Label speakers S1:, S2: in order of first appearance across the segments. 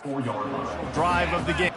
S1: 4-yard line.
S2: Drive of the game.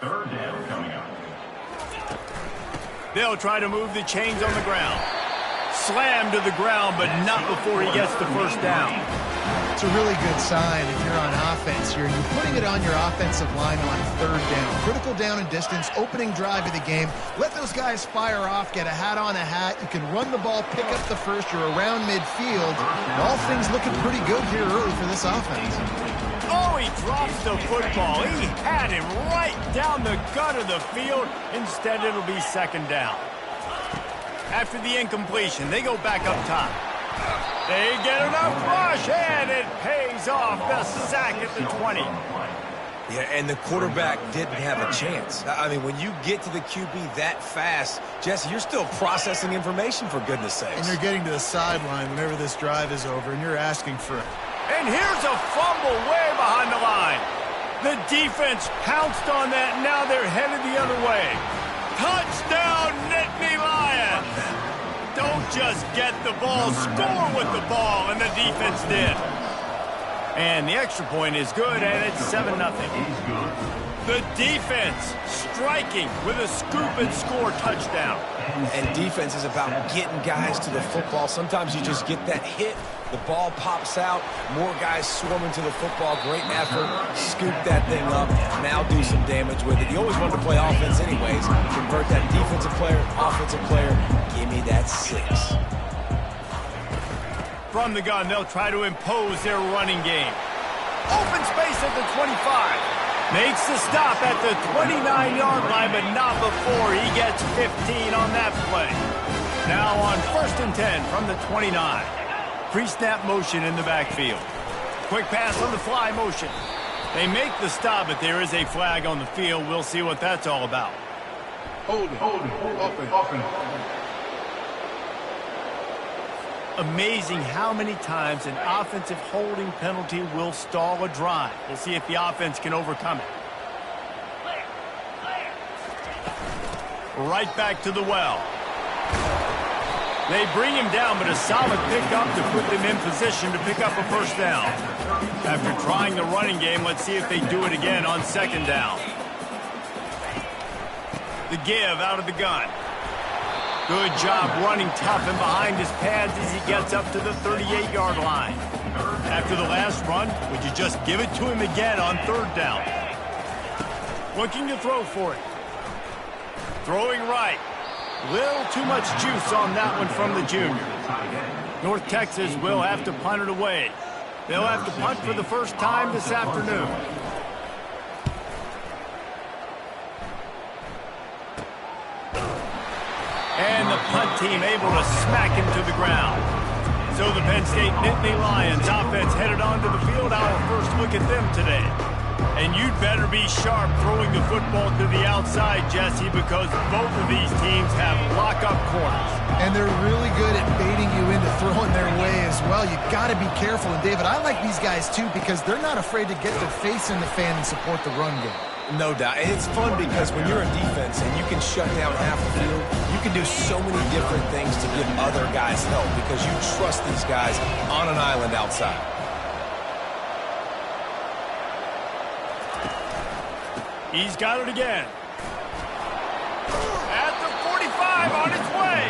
S1: Third down coming up.
S2: They'll try to move the chains on the ground. Slam to the ground, but not before he gets the first down.
S3: It's a really good sign if you're on offense here. You're putting it on your offensive line on third down. Critical down and distance, opening drive of the game. Let those guys fire off, get a hat on a hat. You can run the ball, pick up the first. You're around midfield. And all things looking pretty good here early for this offense.
S2: Oh, he drops the football. He had him right down the gut of the field. Instead, it'll be second down. After the incompletion, they go back up top. They get enough rush, and it pays off. The sack at the 20.
S4: Yeah, and the quarterback didn't have a chance. I mean, when you get to the QB that fast, Jesse, you're still processing information, for goodness sakes.
S3: And you're getting to the sideline whenever this drive is over, and you're asking for it.
S2: And here's a fumble way behind the line. The defense pounced on that. Now they're headed the other way. Touchdown, Nittany Lions! Don't just get the ball, score with the ball, and the defense did. And the extra point is good, and it's 7-0. The defense striking with a scoop and score touchdown.
S4: And defense is about getting guys to the football. Sometimes you just get that hit, the ball pops out, more guys swarming to the football. Great effort, scoop that thing up, now do some damage with it. You always wanted to play offense anyways. Convert that defensive player, offensive player, give me that 6.
S2: From the gun, they'll try to impose their running game. Open space at the 25. Makes the stop at the 29-yard line, but not before he gets 15 on that play. Now on 1st and 10 from the 29. Pre-snap motion in the backfield. Quick pass on the fly motion. They make the stop, but there is a flag on the field. We'll see what that's all about.
S1: Holding. Offense.
S2: Amazing how many times an offensive holding penalty will stall a drive. We'll see if the offense can overcome it. Right back to the well. They bring him down, but a solid pickup to put them in position to pick up a first down. After trying the running game, let's see if they do it again on 2nd down. The give out of the gun. Good job running tough and behind his pads as he gets up to the 38-yard line. After the last run, would you just give it to him again on 3rd down? Looking to throw for it. Throwing right. Little too much juice on that one from the junior. North Texas will have to punt it away. They'll have to punt for the first time this afternoon. And the punt team able to smack him to the ground. So the Penn State Nittany Lions offense headed onto the field. Our first look at them today. And you'd better be sharp throwing the football to the outside, Jesse, because both of these teams have lock-up corners.
S3: And they're really good at baiting you into throwing their way as well. You got to be careful. And, David, I like these guys, too, because they're not afraid to get their face in the fan and support the run game.
S4: No doubt. And it's fun because when you're a defense and you can shut down half the field, you can do so many different things to give other guys help because you trust these guys on an island outside.
S2: He's got it again. At the 45 on its way.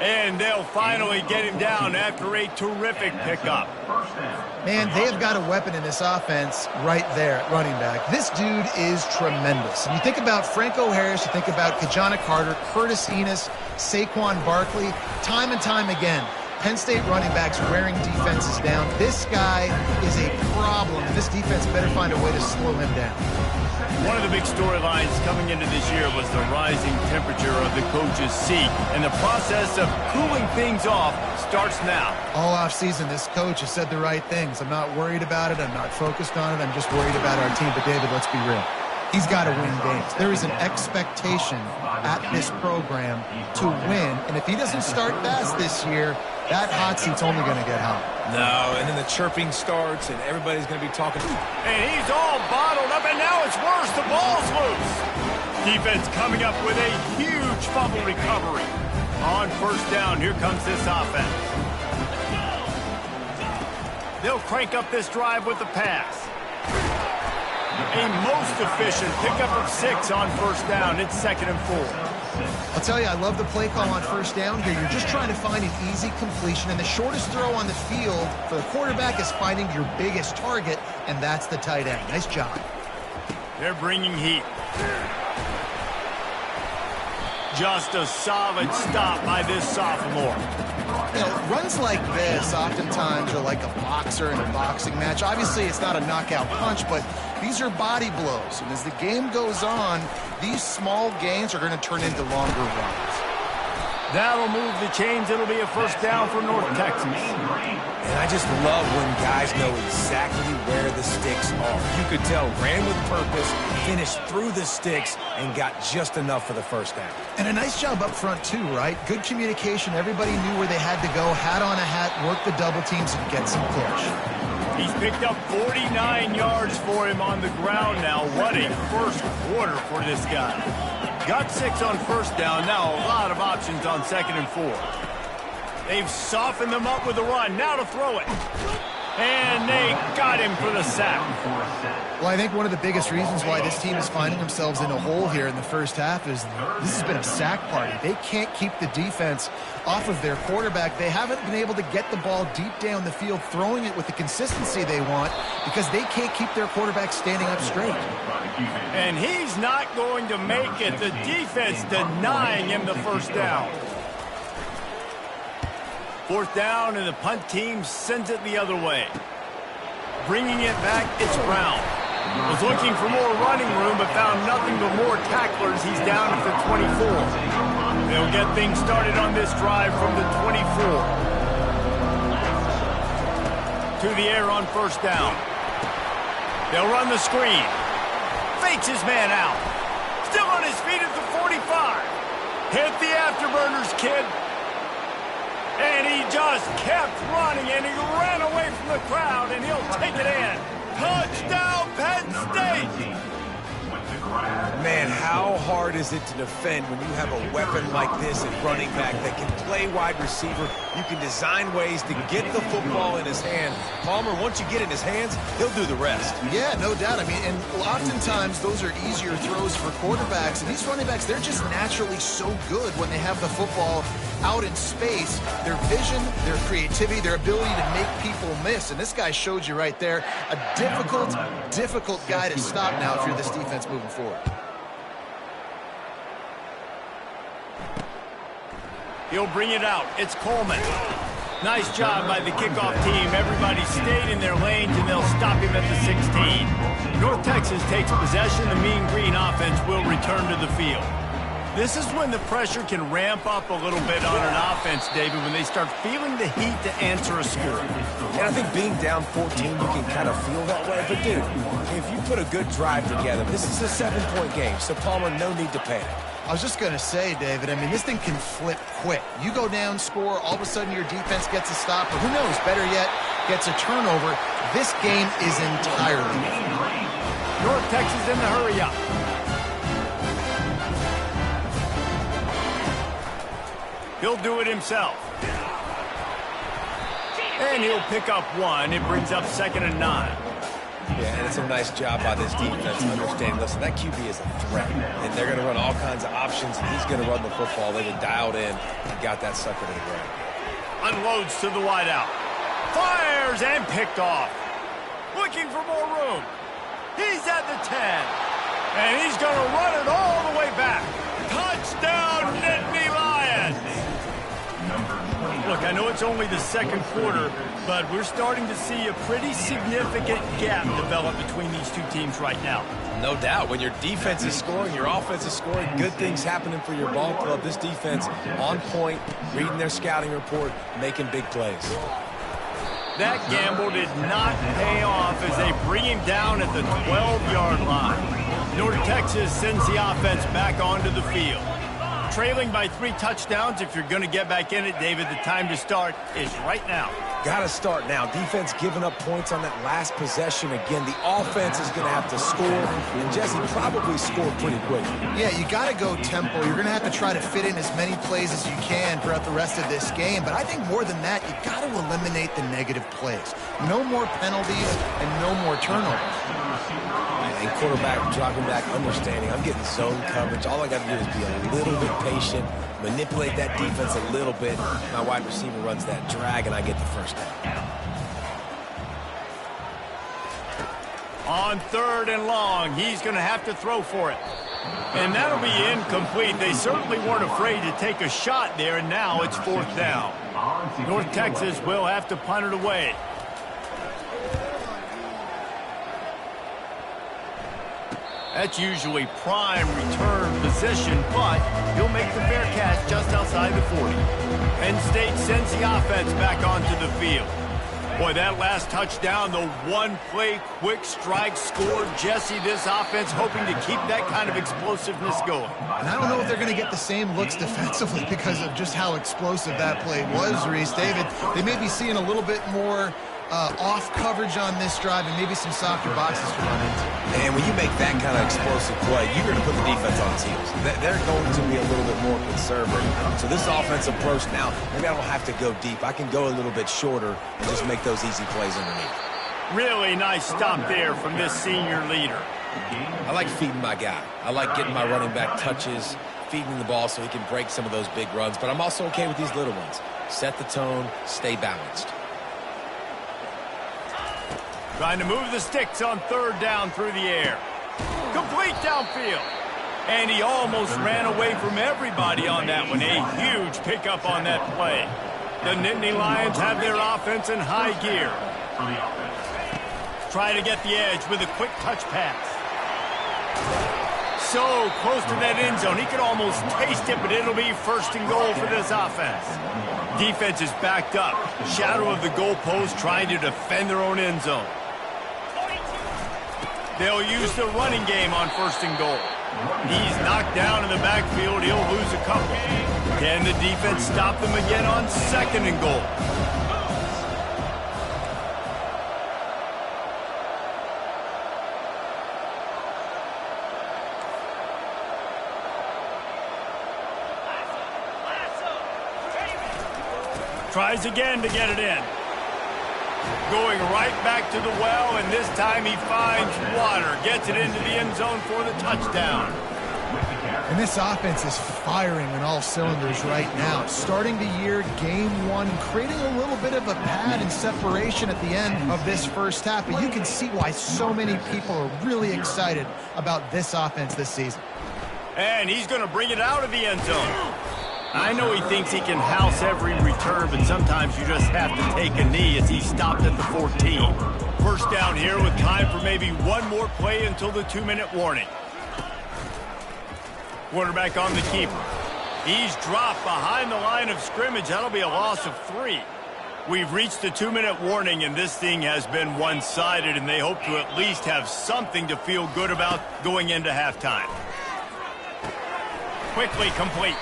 S2: And they'll finally get him down after a terrific pickup.
S3: Man, they have got a weapon in this offense right there at running back. This dude is tremendous. And you think about Franco Harris, you think about Kajana Carter, Curtis Enos, Saquon Barkley, time and time again. Penn State running backs wearing defenses down. This guy is a problem, and this defense better find a way to slow him down.
S2: One of the big storylines coming into this year was the rising temperature of the coach's seat, and the process of cooling things off starts now.
S3: All offseason, this coach has said the right things. I'm not worried about it. I'm not focused on it. I'm just worried about our team. But, David, let's be real. He's got to win games. There is an expectation at this program to win, and if he doesn't start fast this year, that hot seat's only going to get hot.
S4: No, and then the chirping starts, and everybody's going to be talking.
S2: And he's all bottled up, and now it's worse. The ball's loose. Defense coming up with a huge fumble recovery. On 1st down, here comes this offense. They'll crank up this drive with the pass. A most efficient pickup of 6 on 1st down. It's 2nd and 4.
S3: I'll tell you, I love the play call on 1st down here. You're just trying to find an easy completion, and the shortest throw on the field for the quarterback is finding your biggest target, and that's the tight end. Nice job.
S2: They're bringing heat. Just a solid stop by this sophomore.
S3: You know, runs like this oftentimes are like a boxer in a boxing match. Obviously, it's not a knockout punch, but these are body blows. And as the game goes on, these small gains are going to turn into longer runs.
S2: That'll move the chains. It'll be a 1st down for North Texas.
S4: And I just love when guys know exactly where the sticks are. You could tell, ran with purpose, finished through the sticks, and got just enough for the 1st down.
S3: And a nice job up front, too, right? Good communication. Everybody knew where they had to go. Hat on a hat, work the double teams, and get some push.
S2: He's picked up 49 yards for him on the ground now. What a first quarter for this guy. Got 6 on 1st down. Now a lot of options on 2nd and 4. They've softened them up with a run. Now to throw it. And they got him for the sack.
S3: Well, I think one of the biggest reasons why this team is finding themselves in a hole here in the 1st half is this has been a sack party. They can't keep the defense off of their quarterback. They haven't been able to get the ball deep down the field, throwing it with the consistency they want because they can't keep their quarterback standing up straight.
S2: And he's not going to make it. The defense denying him the 1st down. 4th down, and the punt team sends it the other way. Bringing it back, it's Brown. Was looking for more running room, but found nothing but more tacklers. He's down at the 24. They'll get things started on this drive from the 24. To the air on first down. They'll run the screen. Fakes his man out. Still on his feet at the 45. Hit the afterburners, kid. And he just kept running, and he ran away from the crowd, and he'll take it in. Touchdown, Penn State!
S4: Man, how hard is it to defend when you have a weapon like this at running back that can play wide receiver? You can design ways to get the football in his hand. Palmer, once you get it in his hands, he'll do the rest.
S3: Yeah, no doubt. I mean, and oftentimes those are easier throws for quarterbacks. And these running backs, they're just naturally so good when they have the football out in space. Their vision, their creativity, their ability to make people miss. And this guy showed you right there, a difficult guy to stop now if you're this defense moving forward.
S2: He'll bring it out. It's Coleman. Nice job by the kickoff team. Everybody stayed in their lanes, and they'll stop him at the 16. North Texas takes possession. The Mean Green offense will return to the field. This is when the pressure can ramp up a little bit on an offense, David, when they start feeling the heat to answer a score.
S4: And I think being down 14, you can kind of feel that way. But, dude, if you put a good drive together, this is a 7-point game, so Palmer, no need to panic.
S3: I was just going to say, David, I mean, this thing can flip quick. You go down, score, all of a sudden your defense gets a stop, or who knows, better yet, gets a turnover. This game is entirely
S2: North Texas in the hurry up. He'll do it himself. And he'll pick up one. It brings up 2nd and 9.
S4: Yeah, and it's a nice job by this defense understanding, listen, that QB is a threat, and they're going to run all kinds of options, and he's going to run the football. They were dialed in and got that sucker to the ground.
S2: Unloads to the wideout. Fires and picked off. Looking for more room. He's at the 10. And he's going to run it all the way back. Touchdown, Nittany Lions! Look, I know it's only the second quarter, but we're starting to see a pretty significant gap develop between these two teams right now.
S4: No doubt. When your defense is scoring, your offense is scoring, good things happening for your ball club. This defense on point, reading their scouting report, making big plays.
S2: That gamble did not pay off as they bring him down at the 12-yard line. North Texas sends the offense back onto the field. Trailing by 3 touchdowns. If you're going to get back in it, David, the time to start is right now.
S4: Got to start now. Defense giving up points on that last possession. Again, the offense is going to have to score, and Jesse probably scored pretty quick.
S3: Yeah, you got to go tempo. You're going to have to try to fit in as many plays as you can throughout the rest of this game. But I think more than that, you got to eliminate the negative plays. No more penalties and no more turnovers.
S4: And quarterback dropping back, understanding, I'm getting zone coverage. All I got to do is be a little bit patient, manipulate that defense a little bit. My wide receiver runs that drag, and I get the first down.
S2: On 3rd and long, he's going to have to throw for it. And that'll be incomplete. They certainly weren't afraid to take a shot there, and now it's 4th down. North Texas will have to punt it away. That's usually prime return position, but he'll make the fair catch just outside the 40. Penn State sends the offense back onto the field. Boy, that last touchdown, the one-play quick strike scored. Jesse, this offense hoping to keep that kind of explosiveness going.
S3: And I don't know if they're going to get the same looks defensively because of just how explosive that play was, Reese. David, they may be seeing a little bit more off coverage on this drive and maybe some softer boxes to run into.
S4: And when you make that kind of explosive play, you're going to put the defense on its heels. They're going to be a little bit more conservative. So this offensive approach now, maybe I don't have to go deep. I can go a little bit shorter and just make those easy plays underneath.
S2: Really nice stop there from this senior leader.
S4: I like feeding my guy. I like getting my running back touches, feeding the ball so he can break some of those big runs. But I'm also okay with these little ones. Set the tone, stay balanced.
S2: Trying to move the sticks on 3rd down through the air. Complete downfield. And he almost ran away from everybody on that one. A huge pickup on that play. The Nittany Lions have their offense in high gear. Try to get the edge with a quick touch pass. so close to that end zone. He could almost taste it, but it'll be first and goal for this offense. Defense is backed up. Shadow of the goalpost trying to defend their own end zone. They'll use the running game on first and goal. He's knocked down in the backfield. He'll lose a couple. Can the defense stop them again on second and goal? Tries again to get it in. Going right back to the well, and this time he finds water. Gets it into the end zone for the touchdown.
S3: And this offense is firing on all cylinders right now. Starting the year, game one, creating a little bit of a pad and separation at the end of this first half. But you can see why so many people are really excited about this offense this season.
S2: And he's going to bring it out of the end zone. I know he thinks he can house every return, but sometimes you just have to take a knee as he stopped at the 14. First down here with time for maybe one more play until the 2-minute warning. Quarterback on the keeper. He's dropped behind the line of scrimmage. That'll be a loss of 3. We've reached the 2-minute warning, and this thing has been one-sided, and they hope to at least have something to feel good about going into halftime. Quickly complete.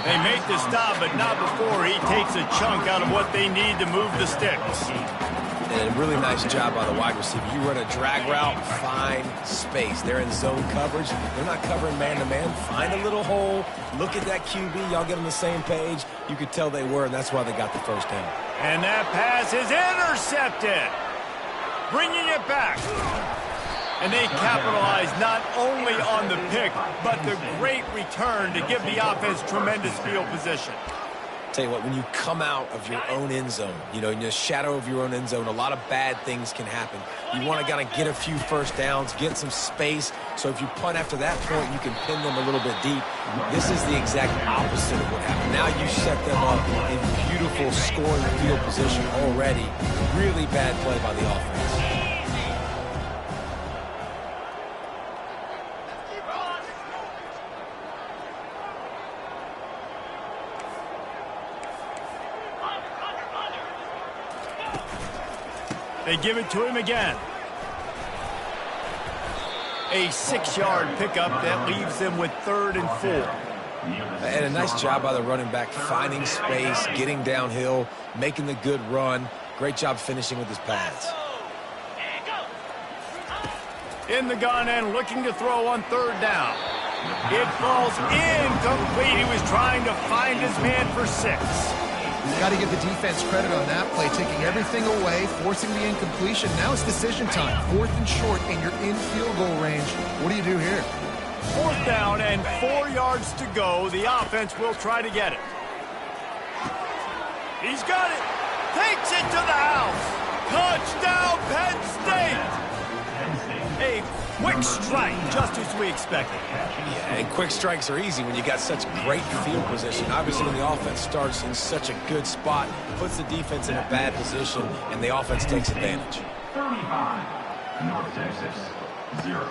S2: They make the stop, but not before he takes a chunk out of what they need to move the sticks.
S4: And a really nice job by the wide receiver. You run a drag route, find space. They're in zone coverage. They're not covering man-to-man. Find a little hole. Look at that QB. Y'all get on the same page. You could tell they were, and that's why they got the first down.
S2: And that pass is intercepted. Bringing it back. And they capitalize not only on the pick, but the great return to give the offense tremendous field position.
S4: Tell you what, when you come out of your own end zone, you know, in the shadow of your own end zone, a lot of bad things can happen. You want to kind of get a few first downs, get some space, so if you punt after that point, you can pin them a little bit deep. This is the exact opposite of what happened. Now you set them up in beautiful scoring field position already. Really bad play by the offense.
S2: They give it to him again. A 6-yard pickup that leaves them with 3rd and 4.
S4: And a nice job by the running back, finding space, getting downhill, making the good run. Great job finishing with his pads.
S2: In the gun and looking to throw on 3rd down. It falls incomplete. He was trying to find his man for 6.
S3: You've got to give the defense credit on that play, taking everything away, forcing the incompletion. Now it's decision time. 4th and short, and you're in field goal range. What do you do here?
S2: 4th down and 4 yards to go. The offense will try to get it. He's got it. Takes it to the house. Touchdown, Penn State. A quick strike, just as we expected.
S4: Yeah, and quick strikes are easy when you got such great field position. Obviously, when the offense starts in such a good spot, puts the defense in a bad position, and the offense takes advantage.
S1: 35, North Texas, 0.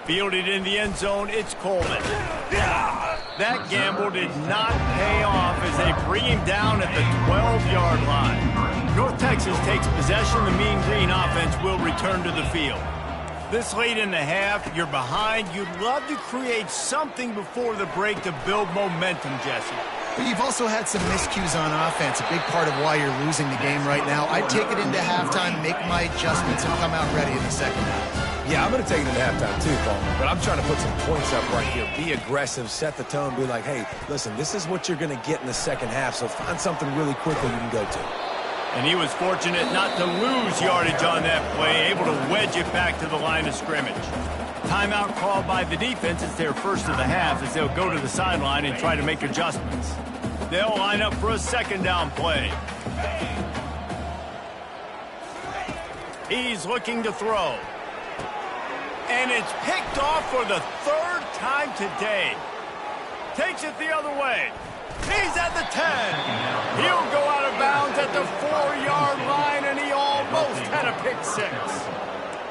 S2: Fielded in the end zone, it's Coleman. That gamble did not pay off as they bring him down at the 12-yard line. North Texas takes possession. The Mean Green offense will return to the field. This late in the half, you're behind. You'd love to create something before the break to build momentum, Jesse.
S3: But you've also had some miscues on offense, a big part of why you're losing the game right now. I'd take it into halftime, make my adjustments, and come out ready in the second half.
S4: Yeah, I'm going to take it into halftime too, Paul. But I'm trying to put some points up right here. Be aggressive, set the tone, be like, hey, listen, this is what you're going to get in the second half, so find something really quickly you can go to.
S2: And he was fortunate not to lose yardage on that play, able to wedge it back to the line of scrimmage. Timeout called by the defense. It's their first of the half as they'll go to the sideline and try to make adjustments. They'll line up for a 2nd down play. He's looking to throw. And it's picked off for the 3rd time today. Takes it the other way. He's at the 10. He'll go out of bounds at the 4-yard line, and he almost had a pick 6.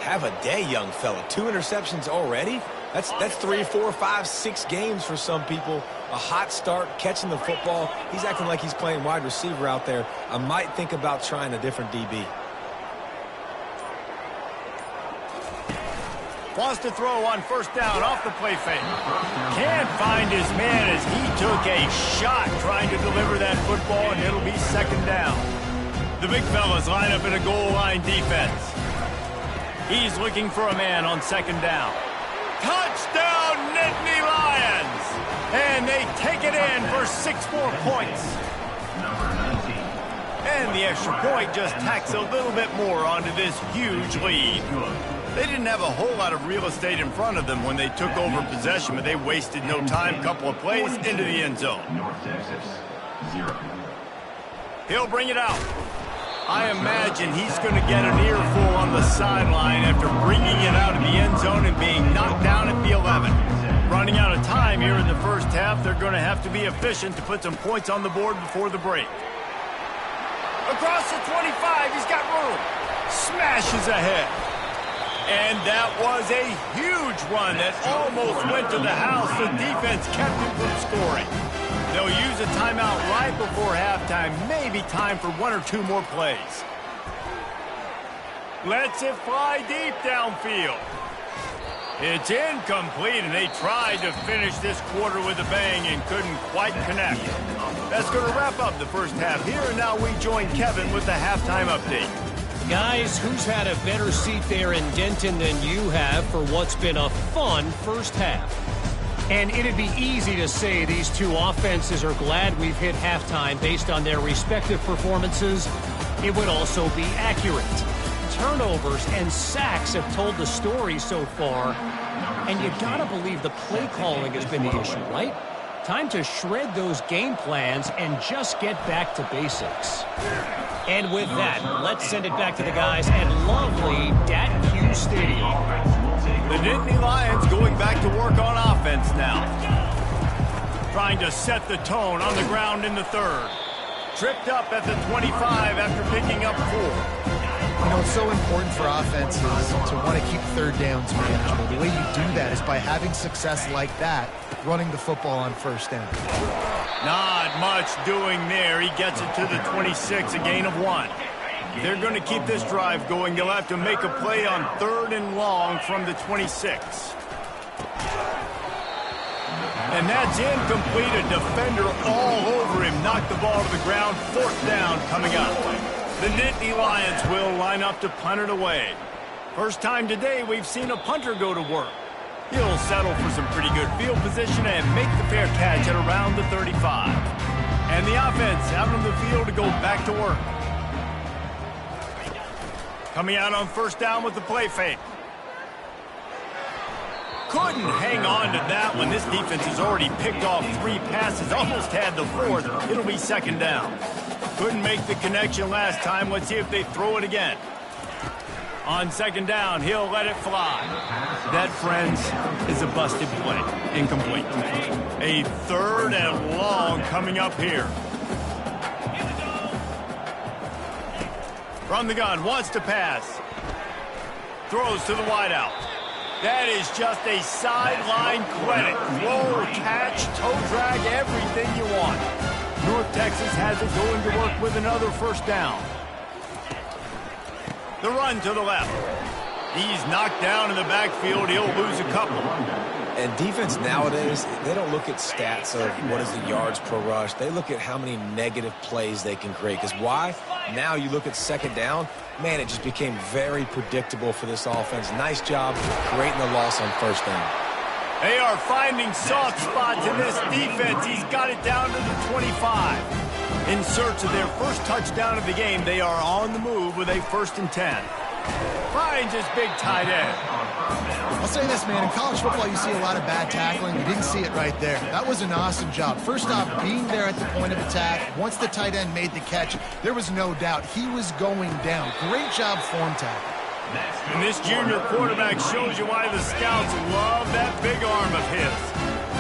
S4: Have a day, young fella. 2 interceptions already? That's 3, 4, 5, 6 games for some people. A hot start, catching the football. He's acting like he's playing wide receiver out there. I might think about trying a different DB.
S2: Wants to throw on first down off the play fake. Can't find his man as he took a shot trying to deliver that football, and it'll be second down. The big fellas line up in a goal line defense. He's looking for a man on second down. Touchdown, Nittany Lions! And they take it in for 6 more points. And the extra point just tacks a little bit more onto this huge lead. They didn't have a whole lot of real estate in front of them when they took over possession, but they wasted no time. Couple of plays into the end zone.
S1: North Texas, 0.
S2: He'll bring it out. I imagine he's going to get an earful on the sideline after bringing it out of the end zone and being knocked down at the 11. Running out of time here in the first half, they're going to have to be efficient to put some points on the board before the break. Across the 25, he's got room. Smashes ahead. And that was a huge run that almost went to the house. The defense kept him from scoring. They'll use a timeout right before halftime. Maybe time for 1 or 2 more plays. Lets it fly deep downfield. It's incomplete, and they tried to finish this quarter with a bang and couldn't quite connect. That's going to wrap up the first half here, and now we join Kevin with the halftime update.
S5: Guys, who's had a better seat there in Denton than you have for what's been a fun first half? And it'd be easy to say these two offenses are glad we've hit halftime based on their respective performances. It would also be accurate. Turnovers and sacks have told the story so far. And you gotta believe the play calling has been the issue, right? Time to shred those game plans and just get back to basics. And with that, let's send it back to the guys at lovely Dat-Q Stadium.
S2: The Nittany Lions going back to work on offense now. Trying to set the tone on the ground in the third. Tripped up at the 25 after picking up 4.
S3: You know, it's so important for offenses to want to keep third downs manageable. The way you do that is by having success like that, running the football on first down.
S2: Not much doing there. He gets it to the 26, a gain of 1. They're going to keep this drive going. They'll have to make a play on 3rd and long from the 26. And that's incomplete. A defender all over him. Knocked the ball to the ground. 4th down coming up. The Nittany Lions will line up to punt it away. First time today we've seen a punter go to work. He'll settle for some pretty good field position and make the fair catch at around the 35. And the offense out on the field to go back to work. Coming out on first down with the play fake. Couldn't hang on to that one. This defense has already picked off 3 passes, almost had the 4th. It'll be second down. Couldn't make the connection last time. Let's see if they throw it again. On second down, he'll let it fly. That, friends, is a busted play. Incomplete. A 3rd and long coming up here. From the gun, wants to pass. Throws to the wideout. That is just a sideline credit. Roll, catch, toe drag, everything you want. North Texas has it going to work with another first down. The run to the left. He's knocked down in the backfield. He'll lose a couple.
S4: And defense nowadays, they don't look at stats of what is the yards per rush. They look at how many negative plays they can create. Because why? Now you look at second down, man, it just became very predictable for this offense. Nice job creating the loss on first down.
S2: They are finding soft spots in this defense. He's got it down to the 25. In search of their first touchdown of the game, they are on the move with a 1st and 10. Finds his big tight end.
S3: I'll say this, man. In college football, you see a lot of bad tackling. You didn't see it right there. That was an awesome job. First off, being there at the point of attack. Once the tight end made the catch, there was no doubt he was going down. Great job form tackle.
S2: And this junior quarterback shows you why the scouts love that big arm of his.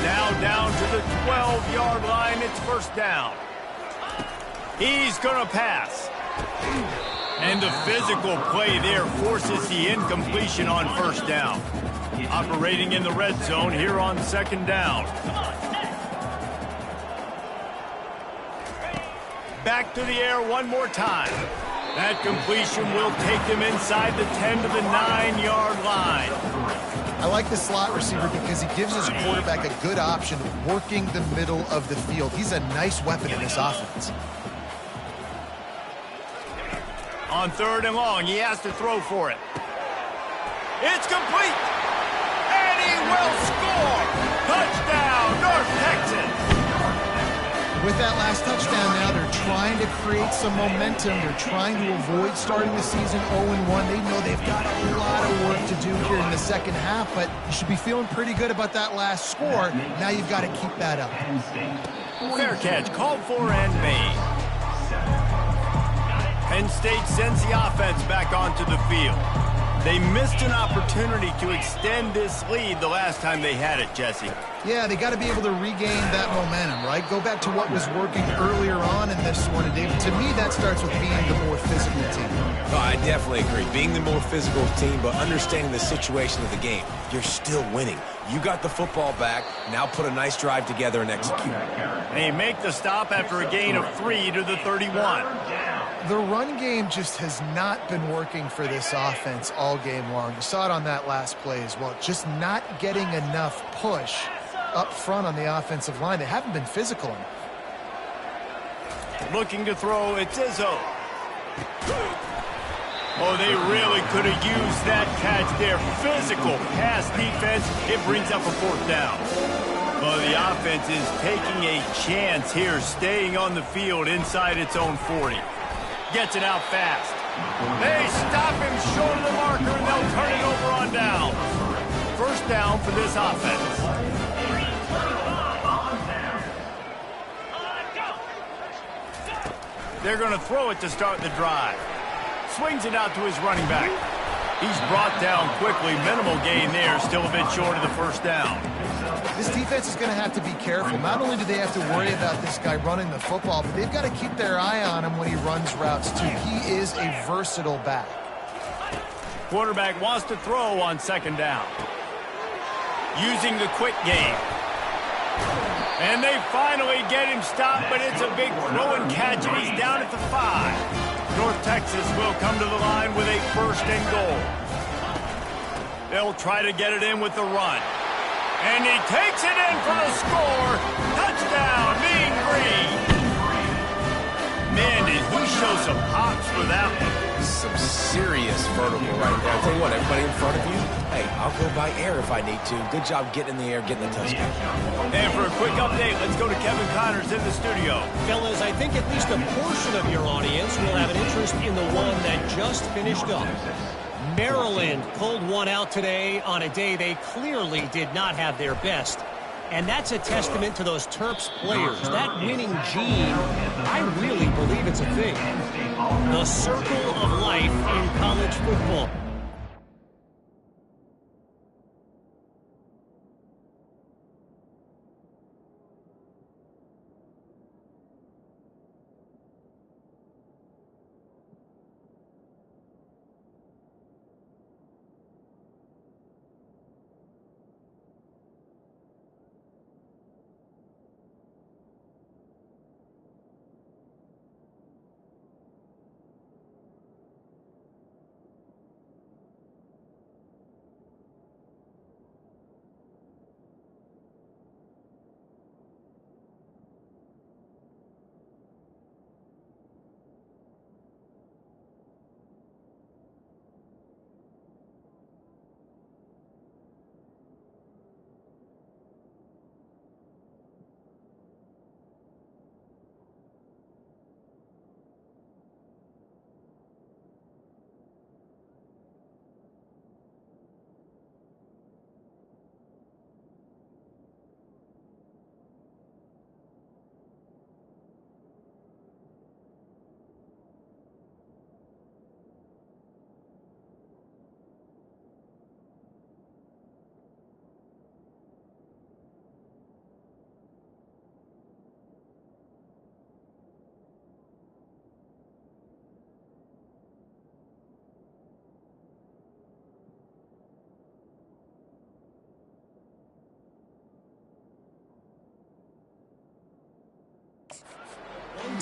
S2: Now down to the 12-yard line. It's first down. He's going to pass. And the physical play there forces the incompletion on first down. Operating in the red zone here on second down. Back to the air one more time. That completion will take them inside the 10 to the 9-yard line.
S3: I like the slot receiver because he gives his quarterback a good option working the middle of the field. He's a nice weapon in this offense.
S2: On third and long, he has to throw for it. It's complete. And he will score. Touchdown, North Texas.
S3: With that last touchdown now, they're trying to create some momentum. They're trying to avoid starting the season 0-1. They know they've got a lot of work to do here in the second half, but you should be feeling pretty good about that last score. Now you've got to keep that up.
S2: Fair catch, called for and made. Penn State sends the offense back onto the field. They missed an opportunity to extend this lead the last time they had it, Jesse.
S3: Yeah, they got to be able to regain that momentum, right? Go back to what was working earlier on in this one. And David, to me, that starts with being the more physical team.
S4: No, I definitely agree. Being the more physical team, but understanding the situation of the game. You're still winning. You got the football back. Now put a nice drive together and execute.
S2: They make the stop after a gain of 3 to the 31.
S3: The run game just has not been working for this offense all game long. You saw it on that last play as well. Just not getting enough push up front on the offensive line. They haven't been physical enough.
S2: Looking to throw, it's Izzo. Oh, they really could have used that catch there. Physical pass defense. It brings up a fourth down. Well, the offense is taking a chance here, staying on the field inside its own 40. Gets it out fast. They stop him short of the marker, and they'll turn it over on down. First down for this offense. They're going to throw it to start the drive. Swings it out to his running back. He's brought down quickly. Minimal gain there, still a bit short of the first down.
S3: This defense is going to have to be careful. Not only do they have to worry about this guy running the football, but they've got to keep their eye on him when he runs routes, too. He is a versatile back.
S2: Quarterback wants to throw on second down. Using the quick game. And they finally get him stopped, but it's a big throw and catch, and he's down at the 5. North Texas will come to the line with a first and goal. They'll try to get it in with the run. And he takes it in for the score. Touchdown, Mean Green. Man, did he show some hops for that one.
S4: Some serious vertical right there. I'll tell you what, everybody in front of you, hey, I'll go by air if I need to. Good job getting in the air, getting the touchdown.
S2: And for a quick update, let's go to Kevin Connors in the studio.
S5: Fellas, I think at least a portion of your audience will have an interest in the one that just finished up. Maryland pulled one out today on a day they clearly did not have their best. And that's a testament to those Terps players. That winning gene, I really believe it's a thing. The circle of life in college football.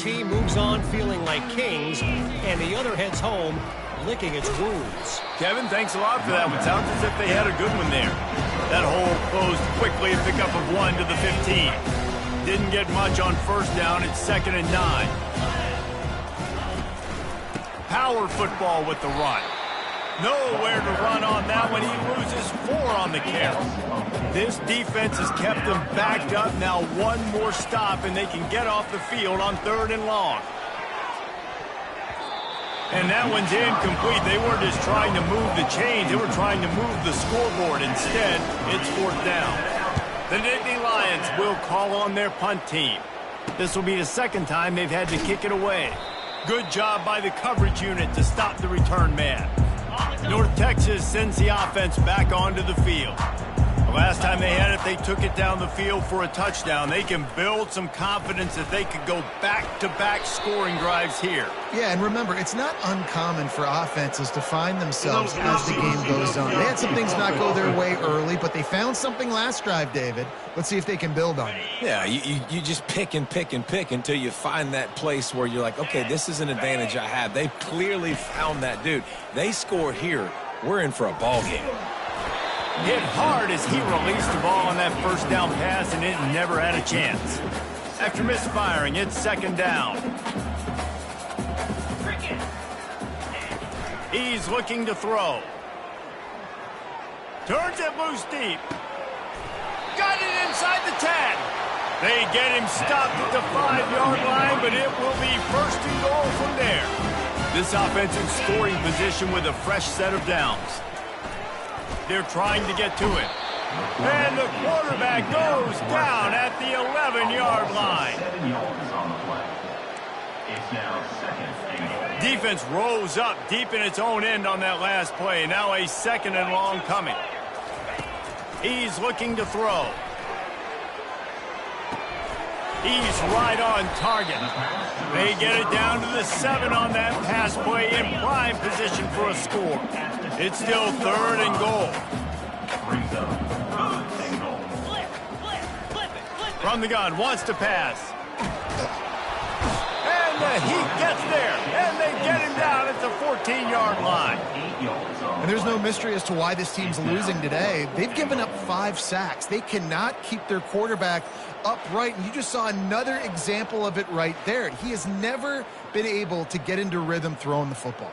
S5: team moves on feeling like kings, and the other heads home licking its wounds.
S2: Kevin, thanks a lot for that one. Sounds as if they had a good one there. That hole closed quickly, a pickup of 1 to the 15. Didn't get much on first down. It's 2nd and 9. Power football with the run. Nowhere to run on that one. He loses 4 on the carry. This defense has kept them backed up. Now one more stop, and they can get off the field on 3rd and long. And that one's incomplete. They weren't just trying to move the chains. They were trying to move the scoreboard. Instead, it's 4th down. The Nittany Lions will call on their punt team. This will be the 2nd time they've had to kick it away. Good job by the coverage unit to stop the return man. North Texas sends the offense back onto the field. The last time they had it, they took it down the field for a touchdown. They can build some confidence that they could go back-to-back scoring drives here.
S3: Yeah, and remember, it's not uncommon for offenses to find themselves as the game goes on. They had some things not go their way early, but they found something last drive, David. Let's see if they can build on it.
S4: Yeah, you just pick and pick and pick until you find that place where you're like, okay, this is an advantage I have. They clearly found that, dude. They scored here. We're in for a ball game.
S2: Hit hard as he released the ball on that first down pass, and it never had a chance. After misfiring, it's 2nd down. He's looking to throw. Turns it loose deep. Got it inside the 10. They get him stopped at the 5-yard line, but it will be 1st and goal from there. This offense in scoring position with a fresh set of downs. They're trying to get to it. And the quarterback goes down at the 11-yard line.
S1: 7 yards on the play. It's now 2nd and goal.
S2: Defense rose up deep in its own end on that last play. Now a 2nd and long coming. He's looking to throw. He's right on target. They get it down to the 7 on that pass play in prime position for a score. It's still 3rd and goal. From the gun, wants to pass. And he gets there, and they get him down at the 14-yard line.
S3: And there's no mystery as to why this team's losing today. They've given up 5 sacks. They cannot keep their quarterback upright, and you just saw another example of it right there. He has never been able to get into rhythm throwing the football.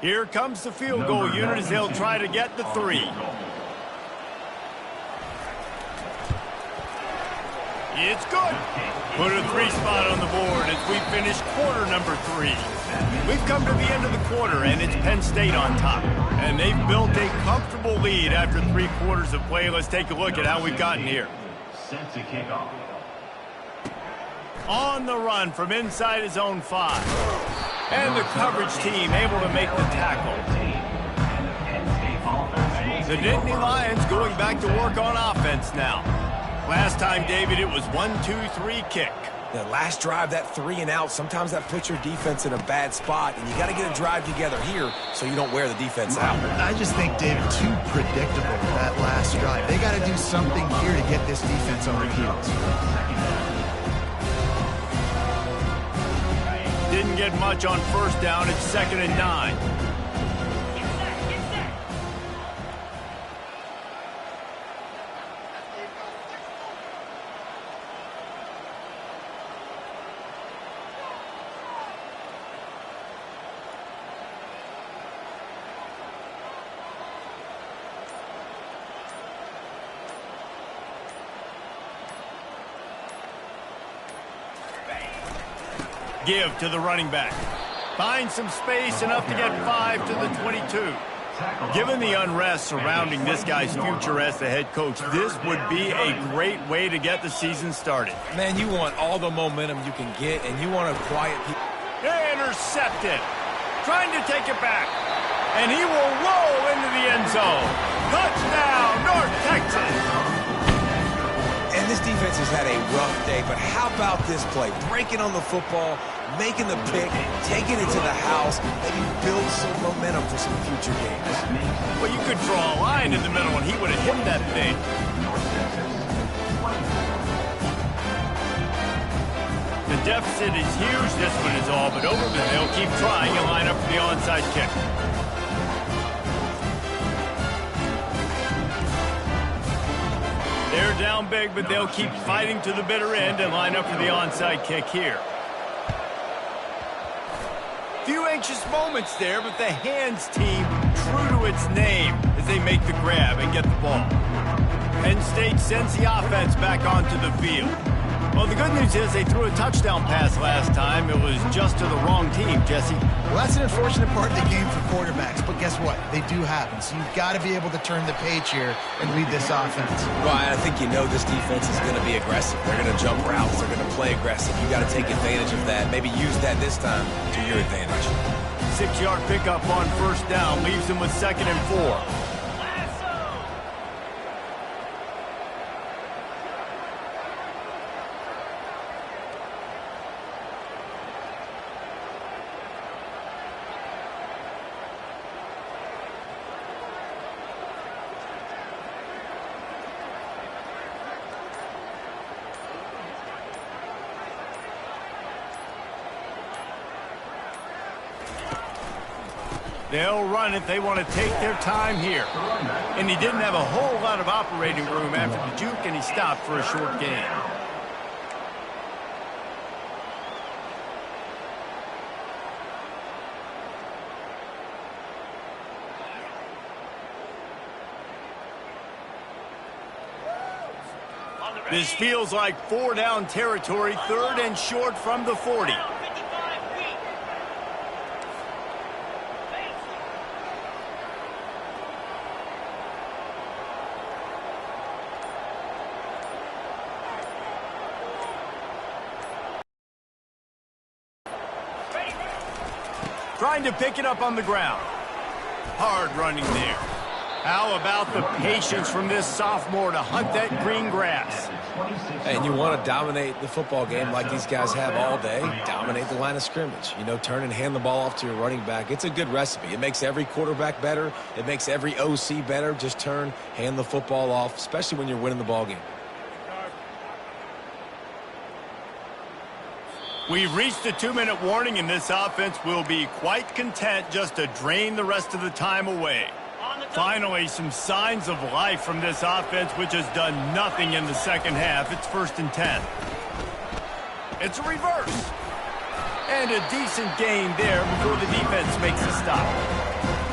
S2: Here comes the field goal unit as they'll try to get the 3. It's good. Put a 3 spot on the board as we finish quarter number 3. We've come to the end of the quarter, and it's Penn State on top. And they've built a comfortable lead after 3 quarters of play. Let's take a look at how we've gotten here.
S1: Set to kick off.
S2: On the run from inside his own 5. And the coverage team able to make the tackle. The Nittany Lions going back to work on offense now. Last time, David, it was 1-2-3 kick.
S4: The last drive, that 3 and out, sometimes that puts your defense in a bad spot, and you got to get a drive together here so you don't wear the defense out.
S3: I just think, David, too predictable that last drive. They got to do something here to get this defense on their heels.
S2: Didn't get much on first down. It's 2nd and 9. Give to the running back. Finds some space, enough to get 5 to the 22. Given the unrest surrounding this guy's future as the head coach, this would be a great way to get the season started.
S4: Man, you want all the momentum you can get, and you want to quiet people.
S2: Intercepted. Trying to take it back. And he will roll into the end zone. Touchdown, North Texas.
S4: And And this defense has had a rough day, but how about this play? Breaking on the football, making the pick, taking it to the house, maybe build some momentum for some future games.
S2: Well, you could draw a line in the middle, and he would have hit that thing. The deficit is huge. This one is all but over, but they'll keep trying and line up for the onside kick. They're down big, but they'll keep fighting to the bitter end and line up for the onside kick here. Few anxious moments there, but the hands team true to its name as they make the grab and get the ball. Penn State sends the offense back onto the field. Well, the good news is they threw a touchdown pass last time. It was just to the wrong team, Jesse.
S3: Well, that's an unfortunate part of the game for quarterbacks, but guess what? They do happen, so you've got to be able to turn the page here and lead this offense.
S4: Well, I think you know this defense is going to be aggressive. They're going to jump routes. They're going to play aggressive. You got to take advantage of that. Maybe use that this time to your advantage.
S2: 6-yard pickup on first down leaves them with 2nd and 4. They'll run it. They want to take their time here. And he didn't have a whole lot of operating room after the juke, and he stopped for a short gain. This feels like 4-down territory, 3rd and short from the 40. Trying to pick it up on the ground. Hard running there. How about the patience from this sophomore to hunt that green grass?
S4: And you want to dominate the football game like these guys have all day. Dominate the line of scrimmage. You know, turn and hand the ball off to your running back. It's a good recipe. It makes every quarterback better. It makes every OC better. Just turn, hand the football off, especially when you're winning the ball game.
S2: We've reached the 2-minute warning, and this offense will be quite content just to drain the rest of the time away. Finally, some signs of life from this offense, which has done nothing in the second half. It's 1st and 10. It's a reverse. And a decent gain there before the defense makes a stop.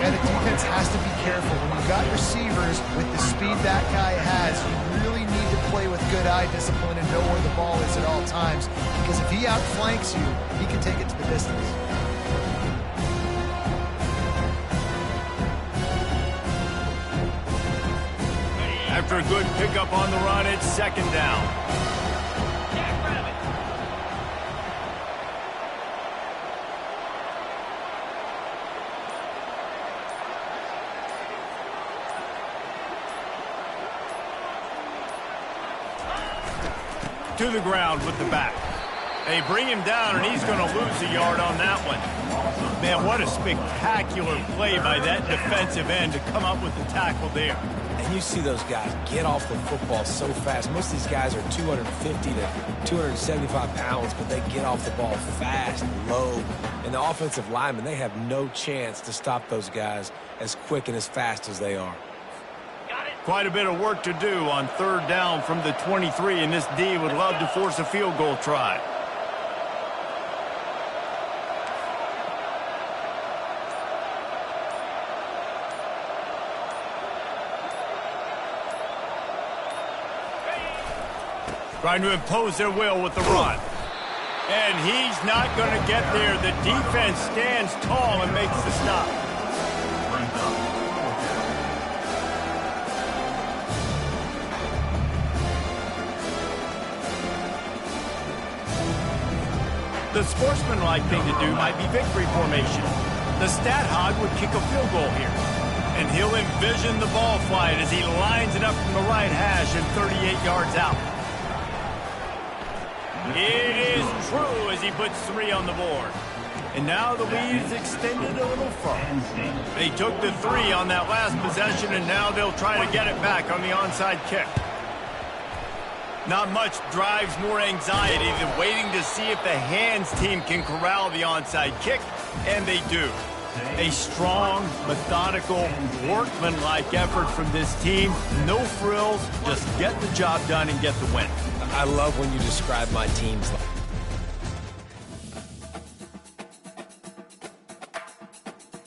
S3: Yeah, the defense has to be careful. When you've got receivers with the speed that guy has, you really need to play with good eye discipline and know where the ball is at all times. Because if he outflanks you, he can take it to the distance.
S2: After a good pickup on the run, it's 2nd down. To the ground with the back. They bring him down, and he's going to lose a yard on that one. Man, what a spectacular play by that defensive end to come up with the tackle there.
S4: And you see those guys get off the football so fast. Most of these guys are 250 to 275 pounds, but they get off the ball fast, low. And the offensive linemen, they have no chance to stop those guys as quick and as fast as they are.
S2: Quite a bit of work to do on 3rd down from the 23, and this D would love to force a field goal try. Trying to impose their will with the run. And he's not going to get there. The defense stands tall and makes the stop. The sportsmanlike thing to do might be victory formation. The stat hog would kick a field goal here. And he'll envision the ball flight as he lines it up from the right hash and 38 yards out. It is true as he puts 3 on the board. And now the lead is extended a little further. They took the 3 on that last possession, and now they'll try to get it back on the onside kick. Not much drives more anxiety than waiting to see if the hands team can corral the onside kick, and they do. A strong, methodical, workmanlike effort from this team. No frills, just get the job done and get the win.
S4: I love when you describe my teams like